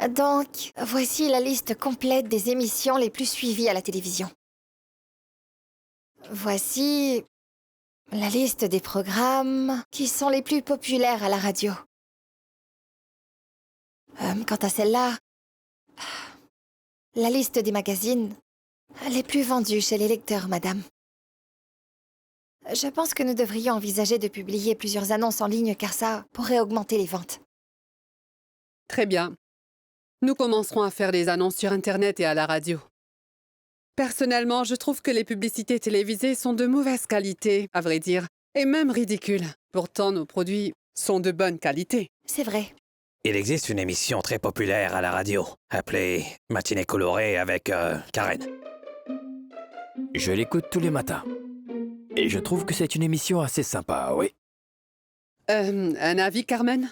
Donc, voici la liste complète des émissions les plus suivies à la télévision. Voici la liste des programmes qui sont les plus populaires à la radio. Quant à celle-là, la liste des magazines les plus vendus chez les lecteurs, madame. Je pense que nous devrions envisager de publier plusieurs annonces en ligne car ça pourrait augmenter les ventes. Très bien. Nous commencerons à faire des annonces sur Internet et à la radio. Personnellement, je trouve que les publicités télévisées sont de mauvaise qualité, à vrai dire, et même ridicules. Pourtant, nos produits sont de bonne qualité. C'est vrai. Il existe une émission très populaire à la radio, appelée Matinée colorée avec Karen. Je l'écoute tous les matins. Et je trouve que c'est une émission assez sympa, oui. Un avis, Carmen?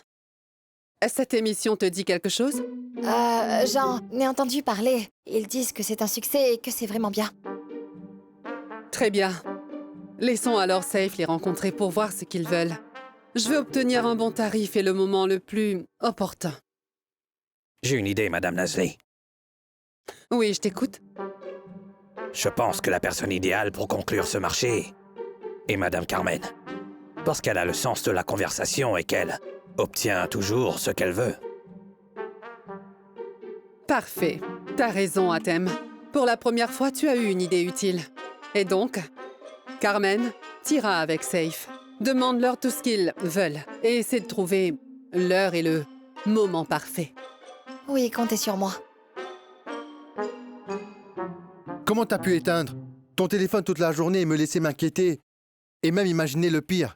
Cette émission te dit quelque chose? J'en ai entendu parler. Ils disent que c'est un succès et que c'est vraiment bien. Très bien. Laissons alors Safe les rencontrer pour voir ce qu'ils veulent. Je veux obtenir un bon tarif et le moment le plus opportun. J'ai une idée, Madame Nasli. Oui, je t'écoute. Je pense que la personne idéale pour conclure ce marché est Madame Carmen. Parce qu'elle a le sens de la conversation et qu'elle obtient toujours ce qu'elle veut. Parfait. T'as raison, Atem. Pour la première fois, tu as eu une idée utile. Et donc, Carmen, t'iras avec Safe. Demande-leur tout ce qu'ils veulent et essaie de trouver l'heure et le moment parfait. Oui, comptez sur moi. Comment t'as pu éteindre ton téléphone toute la journée et me laisser m'inquiéter et même imaginer le pire?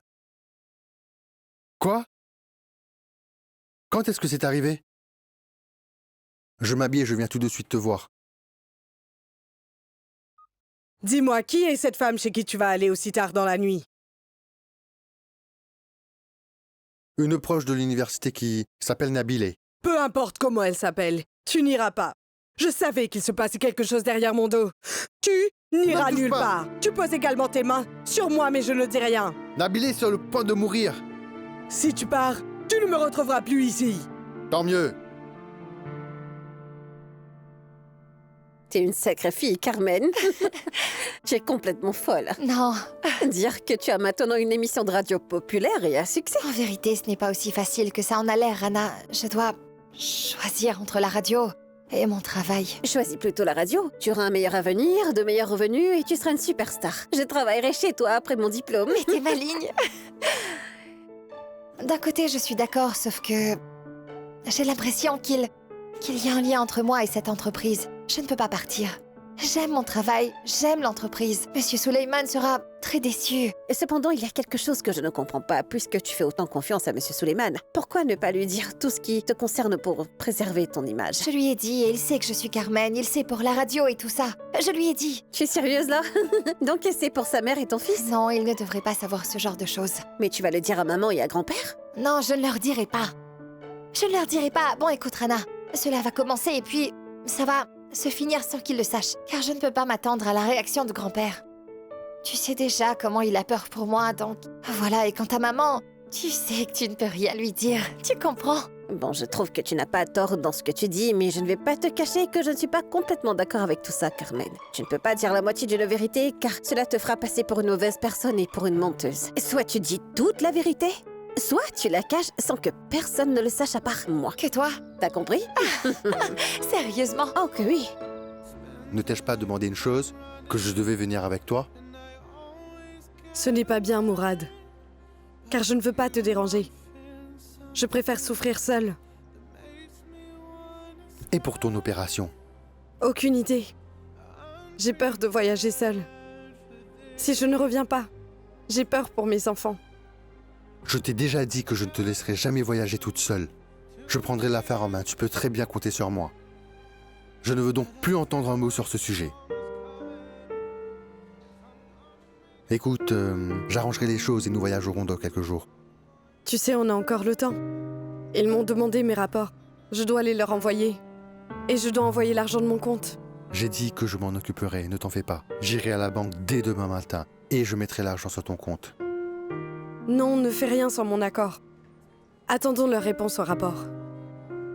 Quoi? Quand est-ce que c'est arrivé? Je m'habille et je viens tout de suite te voir. Dis-moi, qui est cette femme chez qui tu vas aller aussi tard dans la nuit? Une proche de l'université qui s'appelle Nabilé. Peu importe comment elle s'appelle, tu n'iras pas. Je savais qu'il se passait quelque chose derrière mon dos. Tu n'iras Ne touche nulle pas. part. Tu poses également tes mains sur moi, mais je ne dis rien. Nabilé est sur le point de mourir. Si tu pars, tu ne me retrouveras plus ici. Tant mieux. T'es une sacrée fille, Carmen. Tu es complètement folle. Non, Dire que tu as maintenant une émission de radio populaire et à succès. en vérité, ce n'est pas aussi facile que ça en a l'air, Anna. Je dois choisir entre la radio et mon travail. Choisis plutôt la radio. Tu auras un meilleur avenir, de meilleurs revenus et tu seras une superstar. Je travaillerai chez toi après mon diplôme. Mais t'es maligne. D'un côté, je suis d'accord, sauf que j'ai l'impression qu'il y a un lien entre moi et cette entreprise. Je ne peux pas partir. J'aime mon travail, j'aime l'entreprise. Monsieur Suleiman sera très déçu. Et cependant, il y a quelque chose que je ne comprends pas. Puisque tu fais autant confiance à Monsieur Suleiman, pourquoi ne pas lui dire tout ce qui te concerne pour préserver ton image? Je lui ai dit, et il sait que je suis Carmen, il sait pour la radio et tout ça. Je lui ai dit. Tu es sérieuse là? Donc c'est pour sa mère et ton fils? Non, il ne devrait pas savoir ce genre de choses. Mais tu vas le dire à maman et à grand-père? Non, je ne leur dirai pas. Je ne leur dirai pas. Bon, écoute, Rana, cela va commencer et puis ça va se finir sans qu'ils le sachent. Car je ne peux pas m'attendre à la réaction de grand-père. Tu sais déjà comment il a peur pour moi, donc... Voilà, et quant à maman, tu sais que tu ne peux rien lui dire. Tu comprends? Bon, je trouve que tu n'as pas tort dans ce que tu dis, mais je ne vais pas te cacher que je ne suis pas complètement d'accord avec tout ça, Carmen. Tu ne peux pas dire la moitié d'une vérité, car cela te fera passer pour une mauvaise personne et pour une menteuse. Soit tu dis toute la vérité, soit tu la caches sans que personne ne le sache à part moi. Que toi? T'as compris? Sérieusement? Oh que oui. Ne t'ai-je pas demandé une chose? Que je devais venir avec toi? Ce n'est pas bien, Mourad. Car je ne veux pas te déranger. Je préfère souffrir seule. Et pour ton opération? Aucune idée. J'ai peur de voyager seule. Si je ne reviens pas, j'ai peur pour mes enfants. Je t'ai déjà dit que je ne te laisserai jamais voyager toute seule. Je prendrai l'affaire en main, tu peux très bien compter sur moi. Je ne veux donc plus entendre un mot sur ce sujet. Écoute, j'arrangerai les choses et nous voyagerons dans quelques jours. Tu sais, on a encore le temps. Ils m'ont demandé mes rapports. Je dois les leur envoyer. Et je dois envoyer l'argent de mon compte. J'ai dit que je m'en occuperai, ne t'en fais pas. J'irai à la banque dès demain matin et je mettrai l'argent sur ton compte. Non, ne fais rien sans mon accord. Attendons leur réponse au rapport.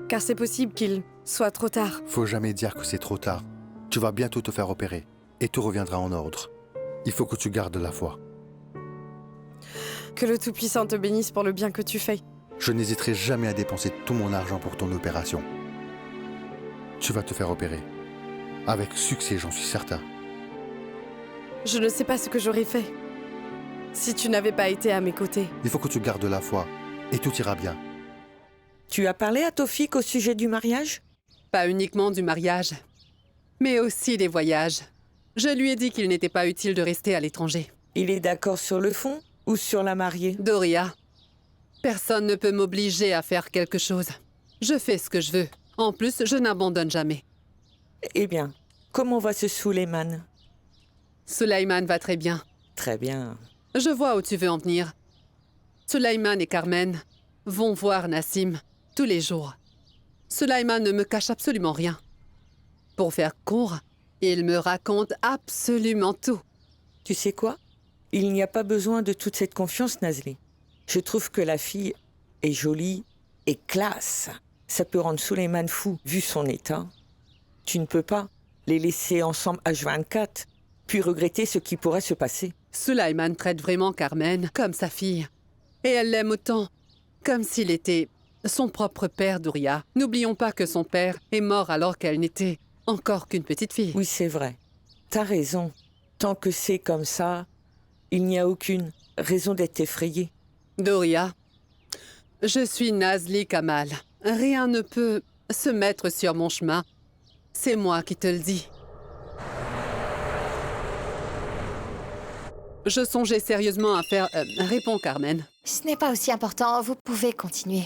Car c'est possible qu'ils soit trop tard. Faut jamais dire que c'est trop tard. Tu vas bientôt te faire opérer et tout reviendra en ordre. Il faut que tu gardes la foi. Que le Tout-Puissant te bénisse pour le bien que tu fais. Je n'hésiterai jamais à dépenser tout mon argent pour ton opération. Tu vas te faire opérer. Avec succès, j'en suis certain. Je ne sais pas ce que j'aurais fait si tu n'avais pas été à mes côtés. Il faut que tu gardes la foi et tout ira bien. Tu as parlé à Tofik au sujet du mariage? Pas uniquement du mariage, mais aussi des voyages. Je lui ai dit qu'il n'était pas utile de rester à l'étranger. Il est d'accord sur le fond ou sur la mariée? Doria, personne ne peut m'obliger à faire quelque chose. Je fais ce que je veux. En plus, je n'abandonne jamais. Eh bien, comment va ce Suleiman? Suleiman va très bien. Très bien. Je vois où tu veux en venir. Suleiman et Carmen vont voir Nassim tous les jours. Suleiman ne me cache absolument rien. Pour faire court, il me raconte absolument tout. Tu sais quoi? Il n'y a pas besoin de toute cette confiance, Nazli. Je trouve que la fille est jolie et classe. Ça peut rendre Suleiman fou, vu son état. Tu ne peux pas les laisser ensemble H24, puis regretter ce qui pourrait se passer. Suleiman traite vraiment Carmen comme sa fille. Et elle l'aime autant, comme s'il était son propre père, Doria. N'oublions pas que son père est mort alors qu'elle n'était encore qu'une petite fille. Oui, c'est vrai. T'as raison. Tant que c'est comme ça, il n'y a aucune raison d'être effrayé. Doria, je suis Nazli Kamal. Rien ne peut se mettre sur mon chemin. C'est moi qui te le dis. Je songeais sérieusement à faire... réponds, Carmen. Ce n'est pas aussi important, vous pouvez continuer.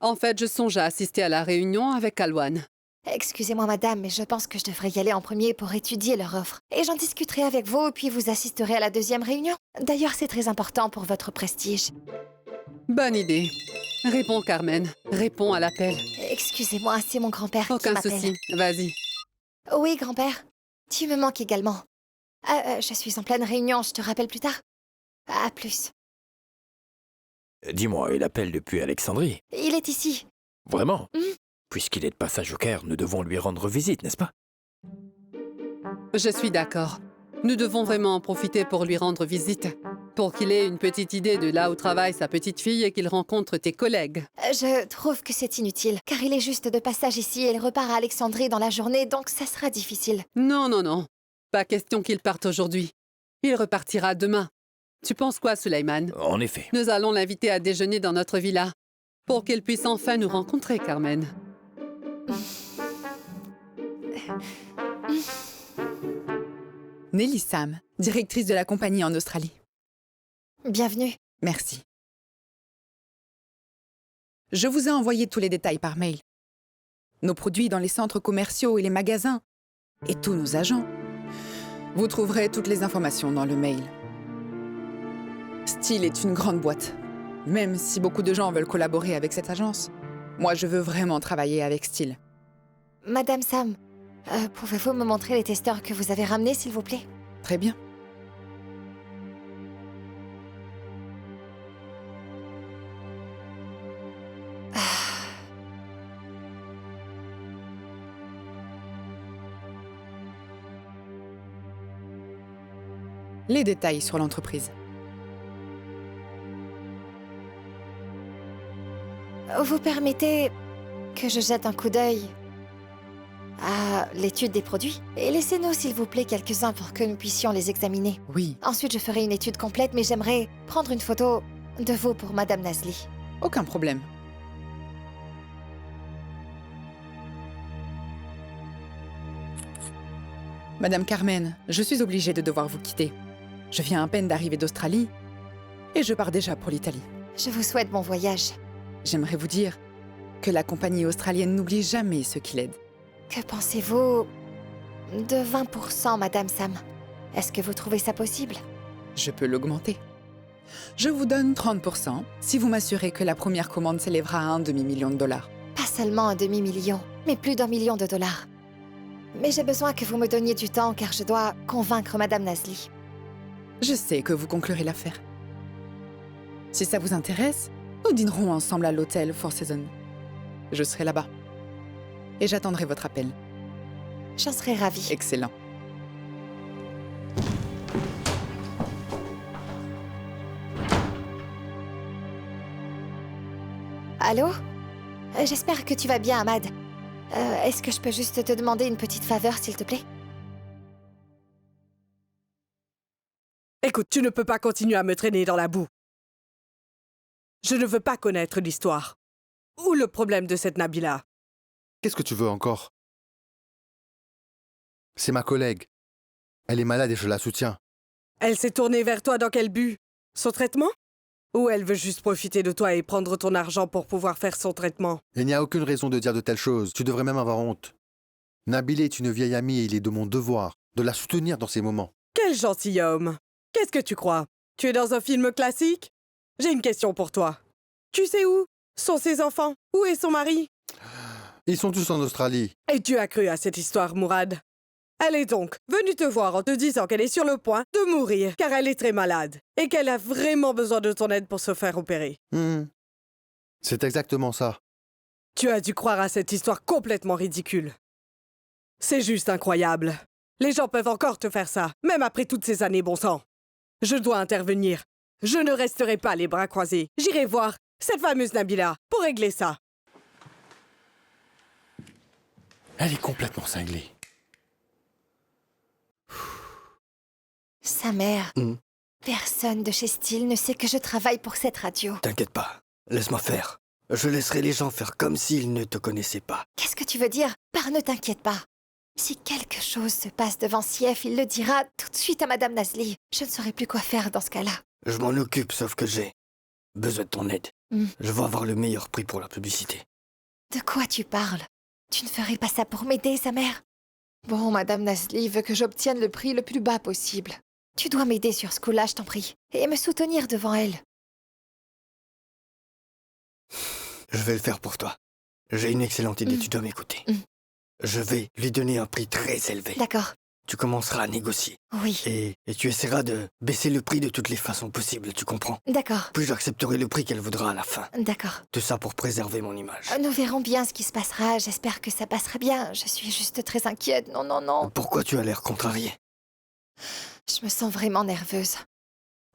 En fait, je songe à assister à la réunion avec Alwan. Excusez-moi, madame, mais je pense que je devrais y aller en premier pour étudier leur offre. Et j'en discuterai avec vous, puis vous assisterez à la deuxième réunion. D'ailleurs, c'est très important pour votre prestige. Bonne idée. Réponds, Carmen. Réponds à l'appel. Excusez-moi, c'est mon grand-père qui Aucun m'appelle. souci. Vas-y. Oui, grand-père. Tu me manques également. Je suis en pleine réunion, je te rappelle plus tard. À plus. Dis-moi, il appelle depuis Alexandrie. Il est ici. Vraiment? Mhm. Puisqu'il est de passage au Caire, nous devons lui rendre visite, n'est-ce pas? Je suis d'accord. Nous devons vraiment en profiter pour lui rendre visite. Pour qu'il ait une petite idée de là où travaille sa petite fille et qu'il rencontre tes collègues. Je trouve que c'est inutile, car il est juste de passage ici et il repart à Alexandrie dans la journée, donc ça sera difficile. Non, non, non. Pas question qu'il parte aujourd'hui. Il repartira demain. Tu penses quoi, Suleiman? En effet. Nous allons l'inviter à déjeuner dans notre villa, pour qu'il puisse enfin nous rencontrer, Carmen. Nelly Sam, directrice de la compagnie en Australie. Bienvenue. Merci. Je vous ai envoyé tous les détails par mail. Nos produits dans les centres commerciaux et les magasins, et tous nos agents. Vous trouverez toutes les informations dans le mail. Steel est une grande boîte. Même si beaucoup de gens veulent collaborer avec cette agence, moi je veux vraiment travailler avec Steel. Madame Sam, pouvez-vous me montrer les testeurs que vous avez ramenés, s'il vous plaît? Très bien. Les détails sur l'entreprise. Vous permettez que je jette un coup d'œil à l'étude des produits? Et laissez-nous, s'il vous plaît, quelques-uns pour que nous puissions les examiner. Oui, Ensuite, je ferai une étude complète, mais j'aimerais prendre une photo de vous pour Madame Nazli. aucun problème. Madame Carmen, je suis obligée de devoir vous quitter. Je viens à peine d'arriver d'Australie et je pars déjà pour l'Italie. Je vous souhaite bon voyage. J'aimerais vous dire que la compagnie australienne n'oublie jamais ceux qui l'aident. Que pensez-vous de 20%, Madame Sam? Est-ce que vous trouvez ça possible? Je peux l'augmenter. Je vous donne 30% si vous m'assurez que la première commande s'élèvera à $1 demi-million. Pas seulement un demi-million, mais plus d'1 million de dollars. Mais j'ai besoin que vous me donniez du temps car je dois convaincre Madame Nazli. Je sais que vous conclurez l'affaire. Si ça vous intéresse, nous dînerons ensemble à l'hôtel Four Seasons. Je serai là-bas. Et j'attendrai votre appel. J'en serais ravie. Excellent. Allô? J'espère que tu vas bien, Ahmad. Est-ce que je peux juste te demander une petite faveur, s'il te plaît? Écoute, tu ne peux pas continuer à me traîner dans la boue. Je ne veux pas connaître l'histoire. Ou le problème de cette Nabila. Qu'est-ce que tu veux encore? C'est ma collègue. Elle est malade et je la soutiens. Elle s'est tournée vers toi dans quel but? Son traitement? Ou elle veut juste profiter de toi et prendre ton argent pour pouvoir faire son traitement? Il n'y a aucune raison de dire de telles choses. Tu devrais même avoir honte. Nabil est une vieille amie et il est de mon devoir de la soutenir dans ces moments. Quel gentilhomme! Qu'est-ce que tu crois? Tu es dans un film classique? J'ai une question pour toi. Tu sais où sont ses enfants? Où est son mari? Ils sont tous en Australie. Et tu as cru à cette histoire, Mourad? Elle est donc venue te voir en te disant qu'elle est sur le point de mourir car elle est très malade et qu'elle a vraiment besoin de ton aide pour se faire opérer. C'est exactement ça. Tu as dû croire à cette histoire complètement ridicule. C'est juste incroyable. Les gens peuvent encore te faire ça, même après toutes ces années, bon sang. Je dois intervenir. Je ne resterai pas les bras croisés. J'irai voir cette fameuse Nabila pour régler ça. Elle est complètement cinglée. Sa mère. Personne de chez Steel ne sait que je travaille pour cette radio. T'inquiète pas, laisse-moi faire. Je laisserai les gens faire comme s'ils ne te connaissaient pas. Qu'est-ce que tu veux dire par ne t'inquiète pas? Si quelque chose se passe devant Sief, il le dira tout de suite à Madame Nazli. Je ne saurais plus quoi faire dans ce cas-là. Je m'en occupe, sauf que j'ai besoin de ton aide. Je veux avoir le meilleur prix pour la publicité. De quoi tu parles? Tu ne ferais pas ça pour m'aider, sa mère? Bon, Madame Nazli veut que j'obtienne le prix le plus bas possible. Tu dois m'aider sur ce coup-là, je t'en prie, et me soutenir devant elle. Je vais le faire pour toi. J'ai une excellente idée, tu dois m'écouter. Je vais lui donner un prix très élevé. D'accord. Tu commenceras à négocier. Oui. Et tu essaieras de baisser le prix de toutes les façons possibles, tu comprends? D'accord. Puis j'accepterai le prix qu'elle voudra à la fin. D'accord. Tout ça pour préserver mon image. Nous verrons bien ce qui se passera. J'espère que ça passera bien. Je suis juste très inquiète. Non, non, non. Pourquoi tu as l'air contrariée? Je me sens vraiment nerveuse.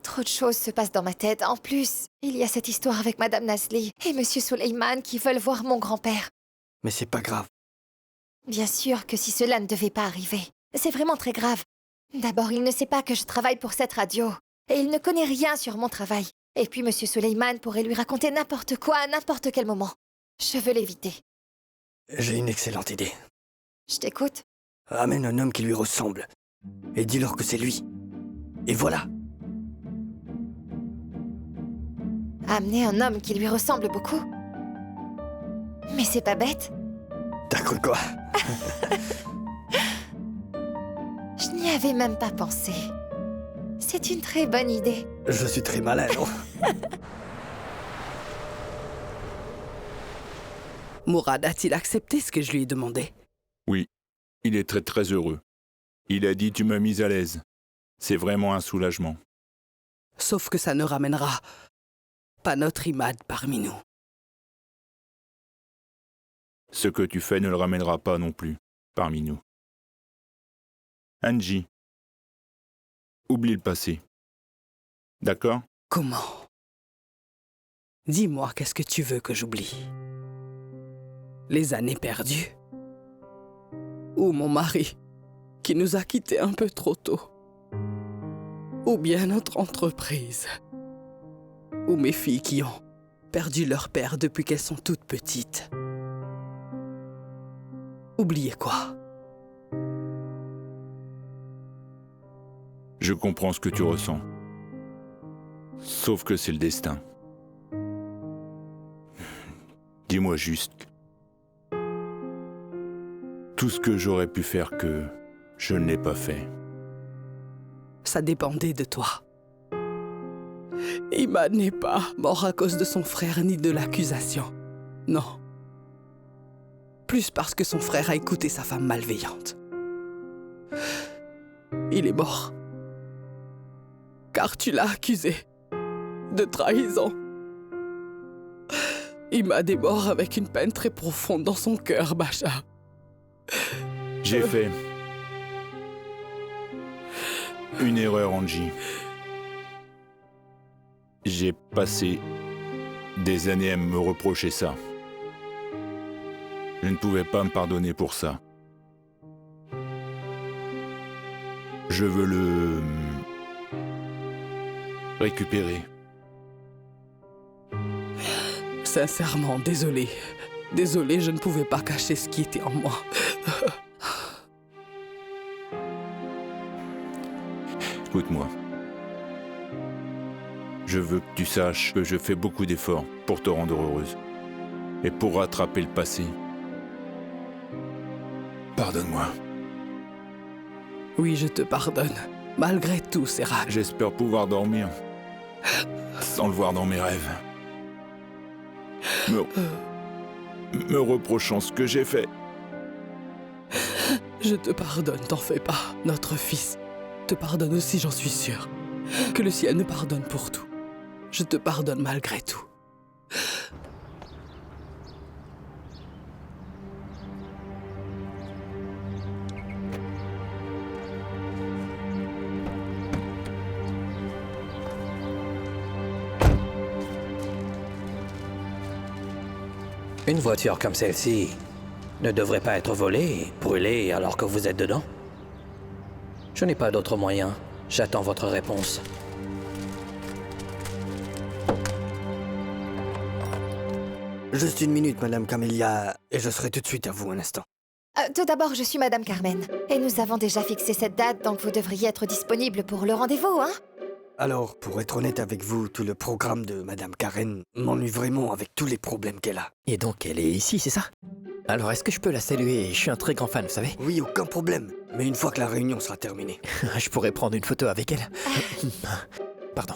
Trop de choses se passent dans ma tête. En plus, il y a cette histoire avec Madame Nazli et Monsieur Souleyman qui veulent voir mon grand-père. Mais c'est pas grave. Bien sûr que si cela ne devait pas arriver. C'est vraiment très grave. D'abord, il ne sait pas que je travaille pour cette radio. Et il ne connaît rien sur mon travail. Et puis Monsieur Souleyman pourrait lui raconter n'importe quoi à n'importe quel moment. Je veux l'éviter. J'ai une excellente idée. Je t'écoute. Amène un homme qui lui ressemble. Et dis-leur que c'est lui. Et voilà. Amener un homme qui lui ressemble beaucoup? Mais c'est pas bête. T'as cru quoi? Je n'y avais même pas pensé. C'est une très bonne idée. Je suis très malin, non? Mourad a-t-il accepté ce que je lui ai demandé? Oui, il est très très heureux. Il a dit « tu m'as mise à l'aise ». C'est vraiment un soulagement. Sauf que ça ne ramènera pas notre Imad parmi nous. Ce que tu fais ne le ramènera pas non plus parmi nous. Angie, oublie le passé. D'accord? Comment? Dis-moi, qu'est-ce que tu veux que j'oublie? Les années perdues? Ou mon mari, qui nous a quittés un peu trop tôt? Ou bien notre entreprise? Ou mes filles qui ont perdu leur père depuis qu'elles sont toutes petites? Oubliez quoi? Je comprends ce que tu ressens. Sauf que c'est le destin. Dis-moi juste. Tout ce que j'aurais pu faire que je ne l'ai pas fait. Ça dépendait de toi. Imad n'est pas mort à cause de son frère ni de l'accusation. Non. Plus parce que son frère a écouté sa femme malveillante. Il est mort. Car tu l'as accusé de trahison. Imad est mort avec une peine très profonde dans son cœur, Bacha. J'ai fait une erreur, Angie. J'ai passé des années à me reprocher ça. Je ne pouvais pas me pardonner pour ça. Je veux le récupérer. Sincèrement, désolé. Désolé, je ne pouvais pas cacher ce qui était en moi. Écoute-moi. Je veux que tu saches que je fais beaucoup d'efforts pour te rendre heureuse. Et pour rattraper le passé. Pardonne-moi. Oui, je te pardonne. Malgré tout, Serral. J'espère pouvoir dormir sans le voir dans mes rêves. Me reprochant ce que j'ai fait. Je te pardonne, t'en fais pas. Notre fils te pardonne aussi, j'en suis sûre. Que le ciel nous pardonne pour tout. Je te pardonne malgré tout. Une voiture comme celle-ci ne devrait pas être volée, brûlée alors que vous êtes dedans. Je n'ai pas d'autre moyen. J'attends votre réponse. Juste une minute, Madame Camélia, et je serai tout de suite à vous un instant. Tout d'abord, je suis Madame Carmen. Et nous avons déjà fixé cette date, donc vous devriez être disponible pour le rendez-vous, hein? Alors, pour être honnête avec vous, tout le programme de Madame Karen m'ennuie vraiment avec tous les problèmes qu'elle a. Et donc, elle est ici, c'est ça? Alors, est-ce que je peux la saluer? Je suis un très grand fan, vous savez. Oui, aucun problème. Mais une fois que la réunion sera terminée. Je pourrais prendre une photo avec elle. Pardon.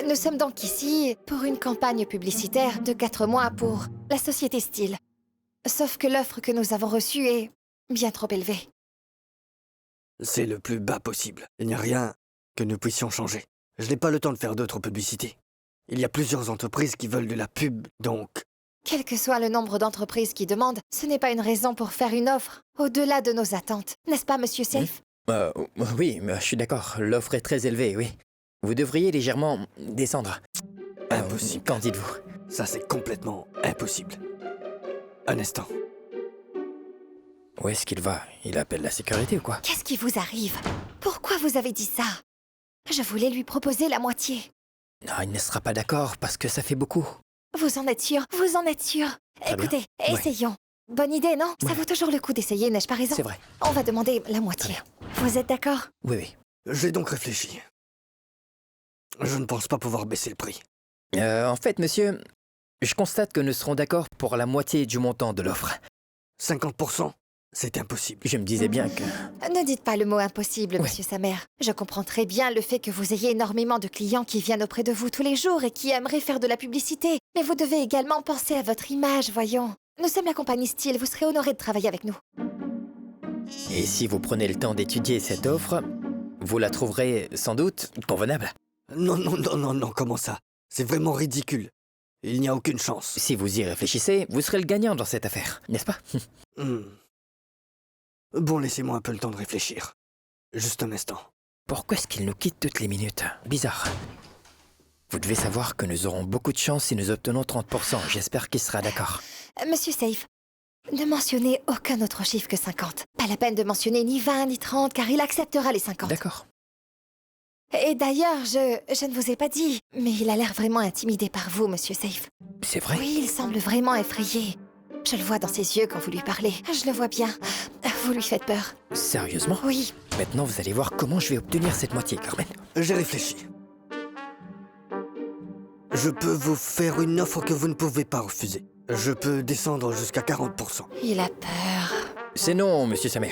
Nous sommes donc ici pour une campagne publicitaire de 4 mois pour la société Style. Sauf que l'offre que nous avons reçue est bien trop élevée. C'est le plus bas possible. Il n'y a rien que nous puissions changer. Je n'ai pas le temps de faire d'autres publicités. Il y a plusieurs entreprises qui veulent de la pub, donc... Quel que soit le nombre d'entreprises qui demandent, ce n'est pas une raison pour faire une offre au-delà de nos attentes. N'est-ce pas, Monsieur Safe? Oui, je suis d'accord. L'offre est très élevée, oui. Vous devriez légèrement descendre. Impossible. Qu'en dites-vous? Ça, c'est complètement impossible. Un instant. Où est-ce qu'il va? Il appelle la sécurité ou quoi? Qu'est-ce qui vous arrive? Pourquoi vous avez dit ça? Je voulais lui proposer la moitié. Non, il ne sera pas d'accord parce que ça fait beaucoup. Vous en êtes sûr? Vous en êtes sûr? Très Écoutez, bien. essayons. Bonne idée, non? Ça vaut toujours le coup d'essayer, n'ai-je pas raison? C'est vrai. On va demander la moitié. Vous êtes d'accord? Oui, oui. J'ai donc réfléchi. Je ne pense pas pouvoir baisser le prix. En fait, monsieur, je constate que nous serons d'accord pour la moitié du montant de l'offre. 50%? C'est impossible. Je me disais bien que... Ne dites pas le mot impossible, Ouais. Monsieur Samer. Je comprends très bien le fait que vous ayez énormément de clients qui viennent auprès de vous tous les jours et qui aimeraient faire de la publicité. Mais vous devez également penser à votre image, voyons. Nous sommes la compagnie Style, vous serez honoré de travailler avec nous. Et si vous prenez le temps d'étudier cette offre, vous la trouverez sans doute convenable. Non, comment ça? C'est vraiment ridicule. Il n'y a aucune chance. Si vous y réfléchissez, vous serez le gagnant dans cette affaire, n'est-ce pas? Bon, laissez-moi un peu le temps de réfléchir. Juste un instant. Pourquoi est-ce qu'il nous quitte toutes les minutes? Bizarre. Vous devez savoir que nous aurons beaucoup de chance si nous obtenons 30%. J'espère qu'il sera d'accord. Monsieur Safe, ne mentionnez aucun autre chiffre que 50. Pas la peine de mentionner ni 20 ni 30, car il acceptera les 50. D'accord. Et d'ailleurs, je ne vous ai pas dit, mais il a l'air vraiment intimidé par vous, Monsieur Safe. C'est vrai? Oui, il semble vraiment effrayé. Je le vois dans ses yeux quand vous lui parlez. Je le vois bien. Vous lui faites peur. Sérieusement? Oui. Maintenant, vous allez voir comment je vais obtenir cette moitié, Carmen. J'ai réfléchi. Je peux vous faire une offre que vous ne pouvez pas refuser. Je peux descendre jusqu'à 40%. Il a peur. C'est non, Monsieur Samer.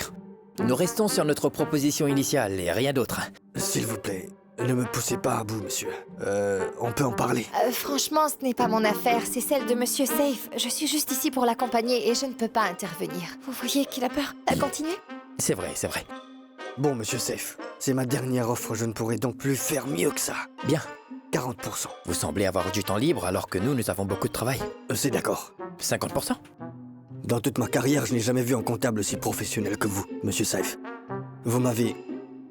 Nous restons sur notre proposition initiale et rien d'autre. S'il vous plaît, ne me poussez pas à bout, monsieur. On peut en parler. Franchement, ce n'est pas mon affaire, c'est celle de Monsieur Safe. Je suis juste ici pour l'accompagner et je ne peux pas intervenir. Vous voyez qu'il a peur. Continuez. C'est vrai, c'est vrai. Bon, monsieur Safe, c'est ma dernière offre, je ne pourrai donc plus faire mieux que ça. Bien. 40%. Vous semblez avoir du temps libre alors que nous avons beaucoup de travail. C'est d'accord. 50%? Dans toute ma carrière, je n'ai jamais vu un comptable aussi professionnel que vous, monsieur Saif. Vous m'avez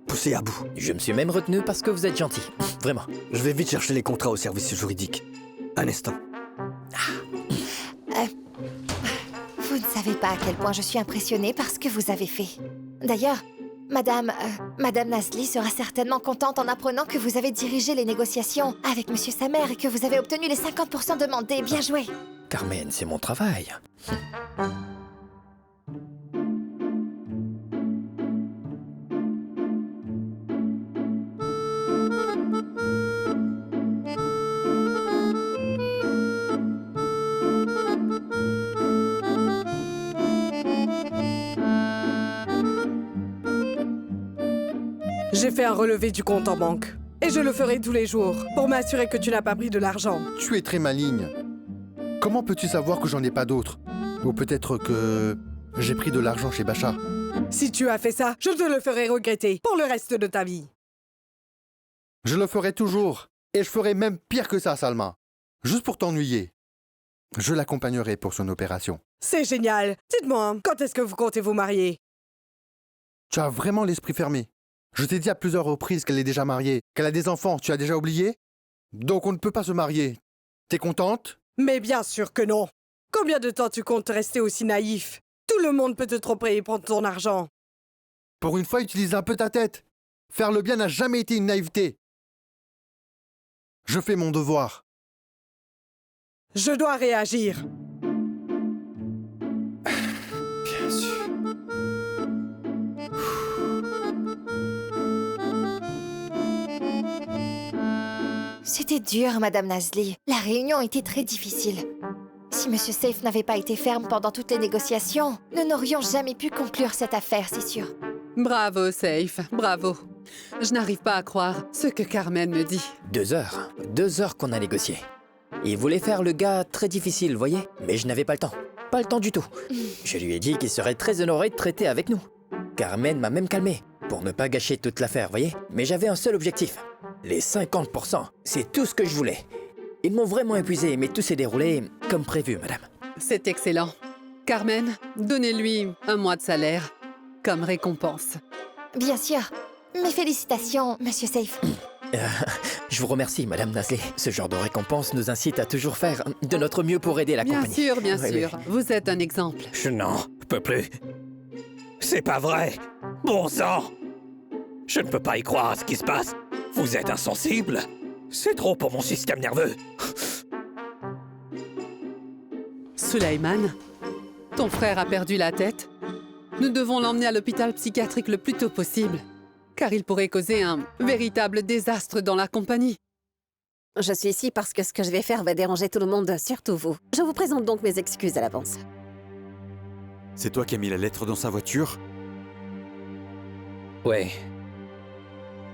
poussé à bout. Je me suis même retenu parce que vous êtes gentil. Vraiment. Je vais vite chercher les contrats au service juridique. Un instant. Vous ne savez pas à quel point je suis impressionnée par ce que vous avez fait. D'ailleurs, Madame Nasli sera certainement contente en apprenant que vous avez dirigé les négociations avec Monsieur Samer et que vous avez obtenu les 50% demandés. Bien joué. Carmen, c'est mon travail. J'ai fait un relevé du compte en banque. Et je le ferai tous les jours, pour m'assurer que tu n'as pas pris de l'argent. Tu es très maligne. Comment peux-tu savoir que j'en ai pas d'autres? Ou peut-être que j'ai pris de l'argent chez Bacha. Si tu as fait ça, je te le ferai regretter pour le reste de ta vie. Je le ferai toujours. Et je ferai même pire que ça, Salma. Juste pour t'ennuyer. Je l'accompagnerai pour son opération. C'est génial. Dites-moi, quand est-ce que vous comptez vous marier? Tu as vraiment l'esprit fermé. Je t'ai dit à plusieurs reprises qu'elle est déjà mariée, qu'elle a des enfants. Tu as déjà oublié? Donc on ne peut pas se marier. T'es contente? Mais bien sûr que non. Combien de temps tu comptes rester aussi naïf? Tout le monde peut te tromper et prendre ton argent. Pour une fois, utilise un peu ta tête. Faire le bien n'a jamais été une naïveté. Je fais mon devoir. Je dois réagir. Bien sûr. C'était dur, Madame Nasli. La réunion était très difficile. Si Monsieur Saif n'avait pas été ferme pendant toutes les négociations, nous n'aurions jamais pu conclure cette affaire, c'est sûr. Bravo, Saif, bravo. Je n'arrive pas à croire ce que Carmen me dit. 2 heures. 2 heures qu'on a négocié. Il voulait faire le gars très difficile, voyez? Mais je n'avais pas le temps. Pas le temps du tout. Je lui ai dit qu'il serait très honoré de traiter avec nous. Carmen m'a même calmé, pour ne pas gâcher toute l'affaire, voyez? Mais j'avais un seul objectif. Les 50%, c'est tout ce que je voulais. Ils m'ont vraiment épuisé, mais tout s'est déroulé comme prévu, madame. C'est excellent. Carmen, donnez-lui 1 mois de salaire comme récompense. Bien sûr. Mes félicitations, Monsieur Saif. Je vous remercie, madame Nasli. Ce genre de récompense nous incite à toujours faire de notre mieux pour aider la compagnie. Bien Oui, sûr. oui. Vous êtes un exemple. Je n'en peux plus. C'est pas vrai. Bon sang. Je ne peux pas y croire à ce qui se passe. Vous êtes insensible. C'est trop pour mon système nerveux. Sulaiman, ton frère a perdu la tête. Nous devons l'emmener à l'hôpital psychiatrique le plus tôt possible, car il pourrait causer un véritable désastre dans la compagnie. Je suis ici parce que ce que je vais faire va déranger tout le monde, surtout vous. Je vous présente donc mes excuses à l'avance. C'est toi qui as mis la lettre dans sa voiture? Ouais.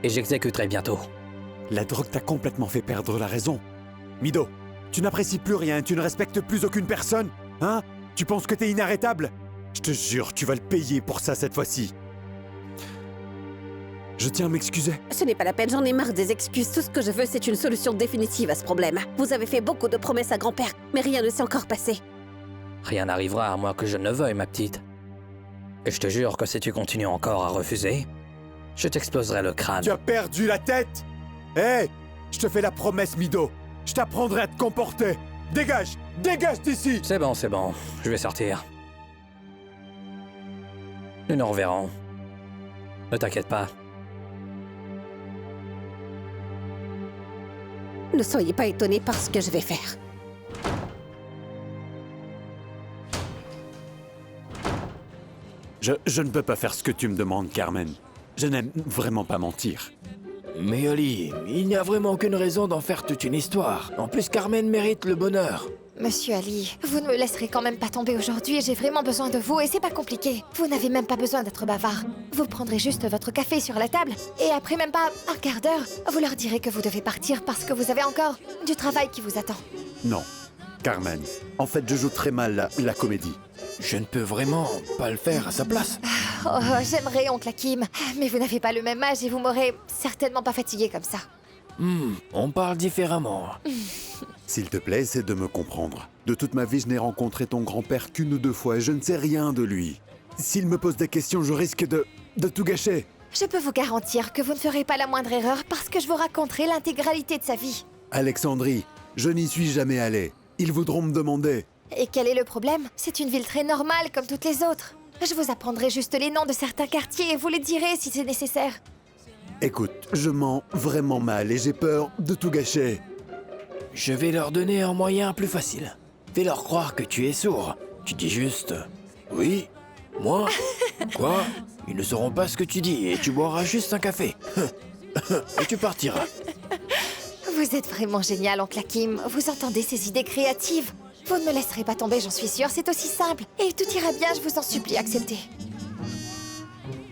Et j'exécuterai bientôt. La drogue t'a complètement fait perdre la raison. Mido, tu n'apprécies plus rien, tu ne respectes plus aucune personne, hein? Tu penses que t'es inarrêtable? Je te jure, tu vas le payer pour ça cette fois-ci. Je tiens à m'excuser. Ce n'est pas la peine, j'en ai marre des excuses. Tout ce que je veux, c'est une solution définitive à ce problème. Vous avez fait beaucoup de promesses à grand-père, mais rien ne s'est encore passé. Rien n'arrivera à moins que je ne veuille, ma petite. Et je te jure que si tu continues encore à refuser, je t'exploserai le crâne. Tu as perdu la tête? Hé, je te fais la promesse, Mido. Je t'apprendrai à te comporter. Dégage! Dégage d'ici! C'est bon, je vais sortir. Nous nous reverrons. Ne t'inquiète pas. Ne soyez pas étonnés par ce que je vais faire. Je ne peux pas faire ce que tu me demandes, Carmen. Je n'aime vraiment pas mentir. Mais Ali, il n'y a vraiment aucune raison d'en faire toute une histoire. En plus, Carmen mérite le bonheur. Monsieur Ali, vous ne me laisserez quand même pas tomber aujourd'hui. J'ai vraiment besoin de vous et c'est pas compliqué. Vous n'avez même pas besoin d'être bavard. Vous prendrez juste votre café sur la table et après même pas un quart d'heure, vous leur direz que vous devez partir parce que vous avez encore du travail qui vous attend. Non, Carmen. En fait, je joue très mal la comédie. Je ne peux vraiment pas le faire à sa place. Oh, j'aimerais, oncle Hakim, mais vous n'avez pas le même âge et vous m'aurez certainement pas fatigué comme ça. On parle différemment. S'il te plaît, essaie de me comprendre. De toute ma vie, je n'ai rencontré ton grand-père qu'une ou deux fois et je ne sais rien de lui. S'il me pose des questions, je risque de tout gâcher. Je peux vous garantir que vous ne ferez pas la moindre erreur parce que je vous raconterai l'intégralité de sa vie. Alexandrie, je n'y suis jamais allé. Ils voudront me demander. Et quel est le problème? C'est une ville très normale comme toutes les autres. Je vous apprendrai juste les noms de certains quartiers et vous les direz si c'est nécessaire. Écoute, je mens vraiment mal et j'ai peur de tout gâcher. Je vais leur donner un moyen plus facile. Fais-leur croire que tu es sourd. Tu dis juste « Oui, moi ?» Quoi? Ils ne sauront pas ce que tu dis et tu boiras juste un café. Et tu partiras. Vous êtes vraiment génial, oncle Hakim. Vous entendez ces idées créatives. Vous ne me laisserez pas tomber, j'en suis sûre. C'est aussi simple. Et tout ira bien, je vous en supplie, acceptez.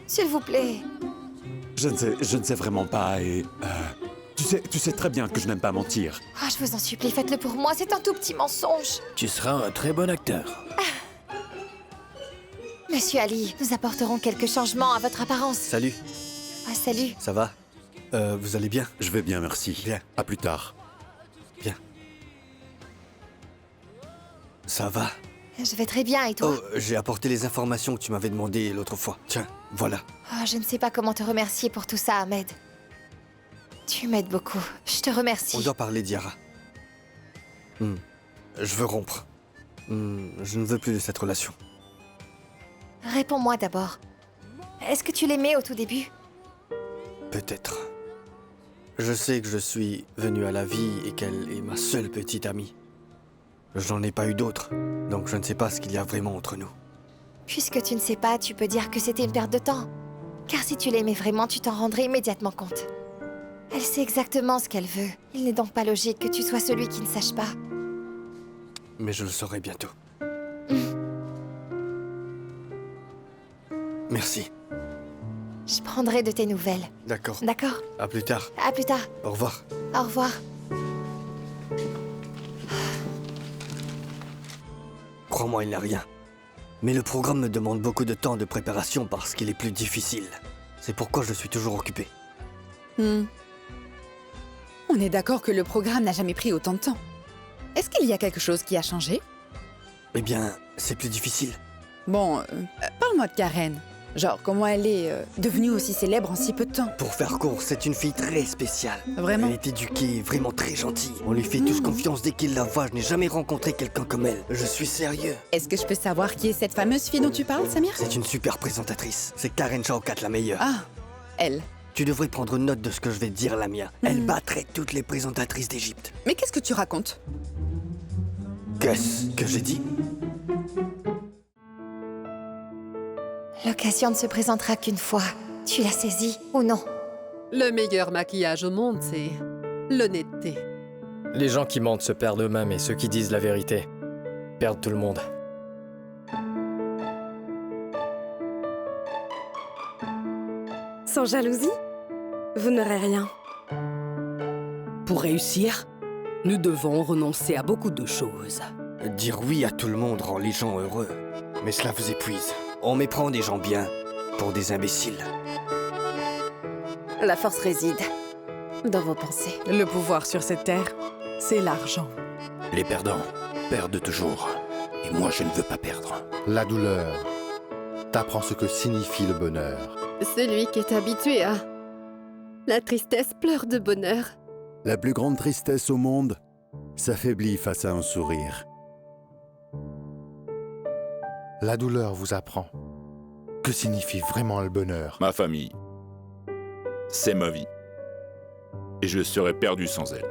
S'il vous plaît. Je ne sais vraiment pas et... Tu sais très bien que je n'aime pas mentir. Oh, je vous en supplie, faites-le pour moi. C'est un tout petit mensonge. Tu seras un très bon acteur. Monsieur Ali, nous apporterons quelques changements à votre apparence. Salut. Ah, salut. Ça va? Vous allez bien? Je vais bien, merci. Bien. À plus tard. Bien. Ça va? Je vais très bien, et toi? Oh, j'ai apporté les informations que tu m'avais demandées l'autre fois. Tiens, voilà. Oh, je ne sais pas comment te remercier pour tout ça, Ahmed. Tu m'aides beaucoup. Je te remercie. On doit parler d'Yara. Je veux rompre. Je ne veux plus de cette relation. Réponds-moi d'abord. Est-ce que tu l'aimais au tout début? Peut-être. Je sais que je suis venu à la vie et qu'elle est ma seule petite amie. Je n'en ai pas eu d'autres, donc je ne sais pas ce qu'il y a vraiment entre nous. Puisque tu ne sais pas, tu peux dire que c'était une perte de temps. Car si tu l'aimais vraiment, tu t'en rendrais immédiatement compte. Elle sait exactement ce qu'elle veut. Il n'est donc pas logique que tu sois celui qui ne sache pas. Mais je le saurai bientôt. Merci. Je prendrai de tes nouvelles. D'accord. D'accord? À plus tard. À plus tard. Au revoir. Au revoir. Crois-moi, il n'y a rien. Mais le programme me demande beaucoup de temps de préparation parce qu'il est plus difficile. C'est pourquoi je suis toujours occupé. On est d'accord que le programme n'a jamais pris autant de temps. Est-ce qu'il y a quelque chose qui a changé? Eh bien, c'est plus difficile. Bon, parle-moi de Karen. Genre, comment elle est devenue aussi célèbre en si peu de temps? Pour faire court, c'est une fille très spéciale. Vraiment? Elle est éduquée, vraiment très gentille. On lui fait tous confiance dès qu'il la voit. Je n'ai jamais rencontré quelqu'un comme elle. Je suis sérieux. Est-ce que je peux savoir qui est cette fameuse fille dont tu parles, Samir? C'est une super présentatrice. C'est Karen Shaukat, la meilleure. Ah, elle. Tu devrais prendre note de ce que je vais te dire, Lamia. Elle battrait toutes les présentatrices d'Égypte. Mais qu'est-ce que tu racontes? Qu'est-ce que j'ai dit? L'occasion ne se présentera qu'une fois. Tu l'as saisie ou non? Le meilleur maquillage au monde, c'est l'honnêteté. Les gens qui mentent se perdent eux-mêmes et ceux qui disent la vérité perdent tout le monde. Sans jalousie, vous n'aurez rien. Pour réussir, nous devons renoncer à beaucoup de choses. Dire oui à tout le monde rend les gens heureux. Mais cela vous épuise. On méprend des gens bien pour des imbéciles. La force réside dans vos pensées. Le pouvoir sur cette terre, c'est l'argent. Les perdants perdent toujours. Et moi, je ne veux pas perdre. La douleur t'apprend ce que signifie le bonheur. Celui qui est habitué à la tristesse pleure de bonheur. La plus grande tristesse au monde s'affaiblit face à un sourire. La douleur vous apprend que signifie vraiment le bonheur. Ma famille, c'est ma vie. Et je serais perdu sans elle.